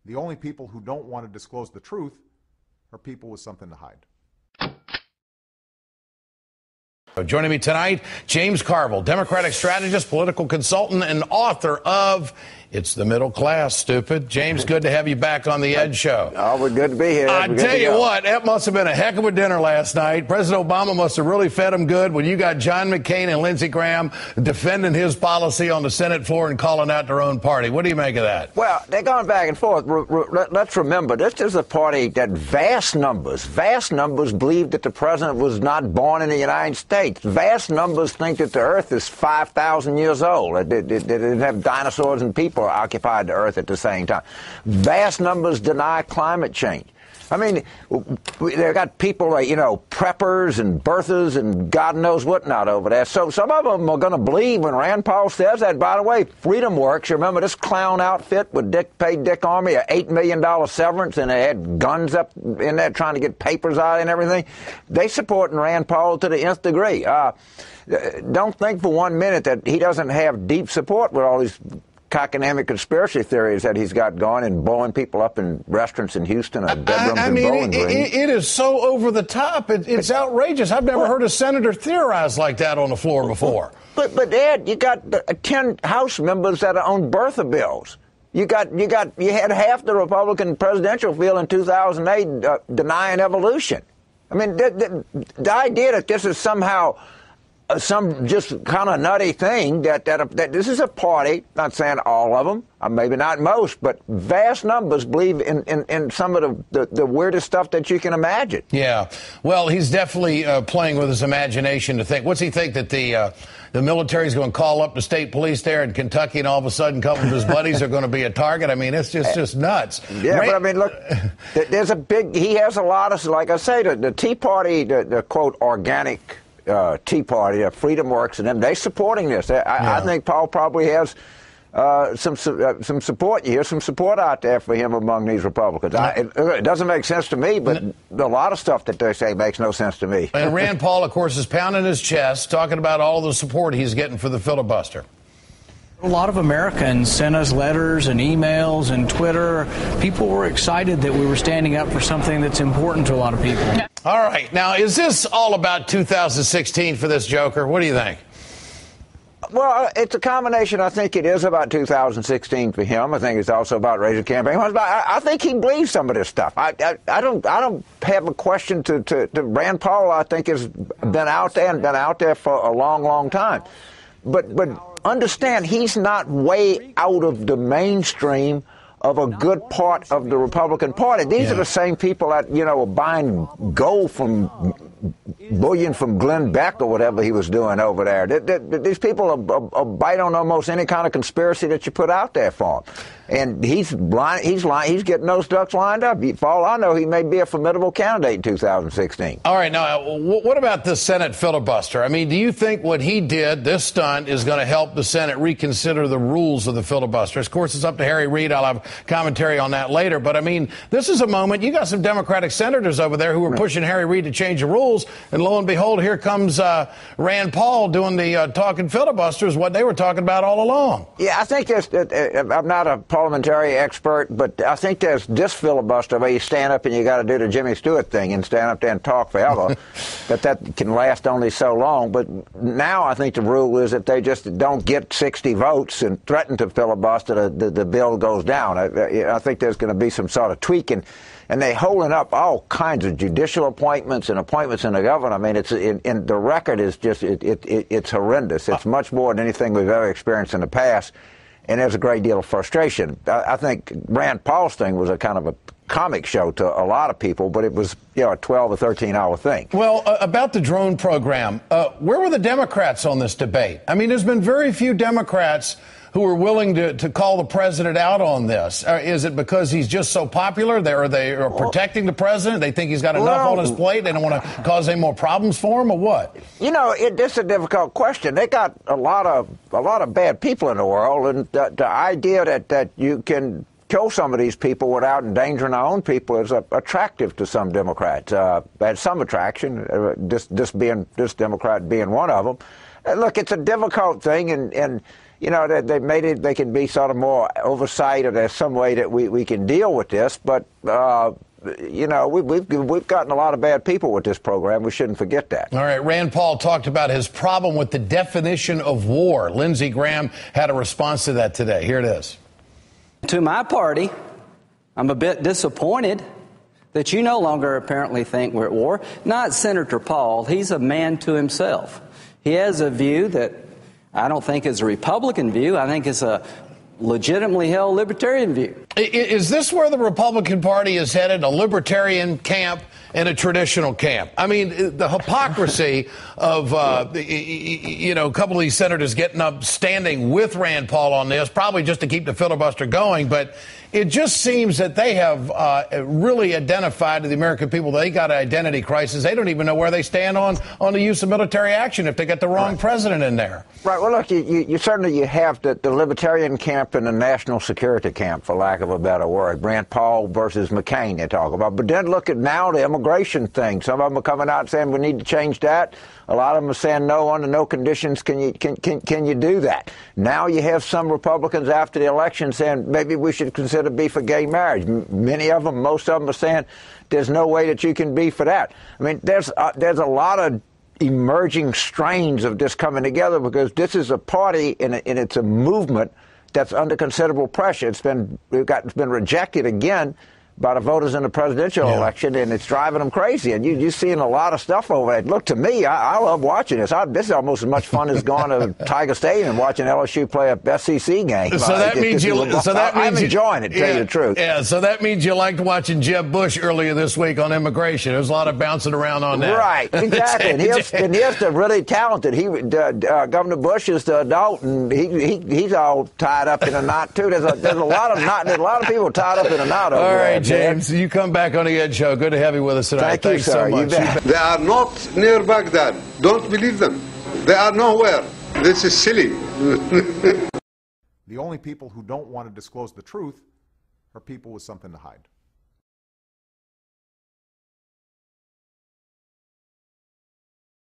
The only people who don't want to disclose the truth are people with something to hide. Joining me tonight, James Carville, Democratic strategist, political consultant, and author of It's the Middle Class, Stupid. James, good to have you back on the Ed Show. Oh, we're good to be here. I tell you what, that must have been a heck of a dinner last night. President Obama must have really fed him good when you got John McCain and Lindsey Graham defending his policy on the Senate floor and calling out their own party. What do you make of that? Well, they're going back and forth. Let's remember, this is a party that vast numbers believe that the president was not born in the United States. Vast numbers think that the Earth is 5,000 years old. They didn't have dinosaurs and people occupied the Earth at the same time. Vast numbers deny climate change. I mean, they've got people like, preppers and birthers and God knows what not over there. So some of them are going to believe when Rand Paul says that. By the way, Freedom Works, you remember this clown outfit with paid Dick Armey an $8 million severance, and they had guns up in there trying to get papers out and everything. They supporting Rand Paul to the nth degree. Don't think for 1 minute that he doesn't have deep support with all these cockamamie conspiracy theories that he's got going and blowing people up in restaurants in Houston or bedrooms in Bowling Green. It is so over the top. It's outrageous. I've never heard a senator theorize like that on the floor before. But Ed, you got 10 House members that are on birther bills. You had half the Republican presidential field in 2008 denying evolution. I mean, the idea that this is somehow some just kind of nutty thing that this is a party, not saying all of them, maybe not most, but vast numbers believe in some of the weirdest stuff that you can imagine. Yeah. Well, he's definitely playing with his imagination to think. What's he think that the military is going to call up the state police there in Kentucky and all of a sudden a couple of his buddies are going to be a target? I mean, it's just nuts. Yeah, but I mean, look, there's he has a lot of, like I say, the Tea Party, the quote, organic Tea Party, Freedom Works, and them, they supporting this. I think Paul probably has some support. You hear some support out there for him among these Republicans. It doesn't make sense to me, but a lot of stuff that they say makes no sense to me. And Rand Paul, of course, is pounding his chest, talking about all the support he's getting for the filibuster. A lot of Americans sent us letters and emails and Twitter. People were excited that we were standing up for something that's important to a lot of people. All right. Now, is this all about 2016 for this joker? What do you think? Well, it's a combination. I think it is about 2016 for him. I think it's also about raising campaign funds. But I think he believes some of this stuff. I don't have a question to Rand Paul. I think has been out there for a long, long time. But understand, he's not way out of the mainstream of a good part of the Republican Party. These are the same people that, are buying gold bullion from Glenn Beck or whatever he was doing over there. These people are bite on almost any kind of conspiracy that you put out there for him. And he's getting those ducks lined up. For all I know, he may be a formidable candidate in 2016. All right. Now, what about the Senate filibuster? I mean, do you think what he did, this stunt, is going to help the Senate reconsider the rules of the filibuster? Of course, it's up to Harry Reid. I'll have commentary on that later. But, I mean, this is a moment. You got some Democratic senators over there who are pushing Harry Reid to change the rules. And lo and behold, here comes Rand Paul doing the talking filibusters, what they were talking about all along. Yeah, I think I'm not a parliamentary expert, but I think there's this filibuster where you stand up and you got to do the Jimmy Stewart thing and stand up there and talk forever. that can last only so long. But now I think the rule is that they just don't get 60 votes and threaten to filibuster, the bill goes down. I think there's going to be some sort of tweaking. And they're holding up all kinds of judicial appointments and appointments in the government. I mean, the record is just it's horrendous. It's much more than anything we've ever experienced in the past. And there's a great deal of frustration. I think Rand Paul's thing was a kind of a comic show to a lot of people, but it was, a 12 or 13-hour thing. Well, about the drone program, where were the Democrats on this debate? I mean, there's been very few Democrats who are willing to call the president out on this. Is it because he's just so popular? They are protecting the president? They think he's got enough on his plate? They don't want to cause any more problems for him, or what? It's a difficult question. They got a lot of bad people in the world, and the idea that you can kill some of these people without endangering our own people is attractive to some Democrats. Had some attraction, this Democrat being one of them. Look, it's a difficult thing, and you know, that they made it, they can be sort of more oversight, or there's some way that we can deal with this. But, you know, we've gotten a lot of bad people with this program. We shouldn't forget that. All right. Rand Paul talked about his problem with the definition of war. Lindsey Graham had a response to that today. Here it is. To my party, I'm a bit disappointed that you no longer apparently think we're at war. Not Senator Paul. He's a man to himself. He has a view that I don't think is a Republican view. I think it's a legitimately held libertarian view. Is this where the Republican Party is headed, a libertarian camp and a traditional camp? I mean, the hypocrisy of, you know, a couple of these senators getting up, standing with Rand Paul on this, probably just to keep the filibuster going. But it just seems that they have really identified to the American people they got an identity crisis. They don't even know where they stand on the use of military action if they get the wrong president in there. Right. Well, look, you certainly have the libertarian camp and the national security camp, for lack of a better word. Rand Paul versus McCain, they talk about. But then look at now the immigration thing. Some of them are coming out saying we need to change that. A lot of them are saying no, under no conditions can you do that. Now you have some Republicans after the election saying maybe we should consider be for gay marriage. Many of them, most of them are saying there's no way that you can be for that. I mean, there's a lot of emerging strains of this coming together, because this is a party and it's a movement that's under considerable pressure. It's been rejected again by the voters in the presidential election, and it's driving them crazy. And you're seeing a lot of stuff over there. Look, to me, I love watching this. This is almost as much fun as going to Tiger Stadium and watching LSU play a SEC game. So that means I'm enjoying it, to tell you the truth. Yeah, so that means you liked watching Jeb Bush earlier this week on immigration. There was a lot of bouncing around on that. Right, exactly. and here's the really talented. Governor Bush is the adult, and he's all tied up in a knot too. There's a lot of people tied up in a knot over there. All right, James, you come back on the Ed Show. Good to have you with us tonight. Thank you, sir. So much. They are not near Baghdad. Don't believe them. They are nowhere. This is silly. The only people who don't want to disclose the truth are people with something to hide.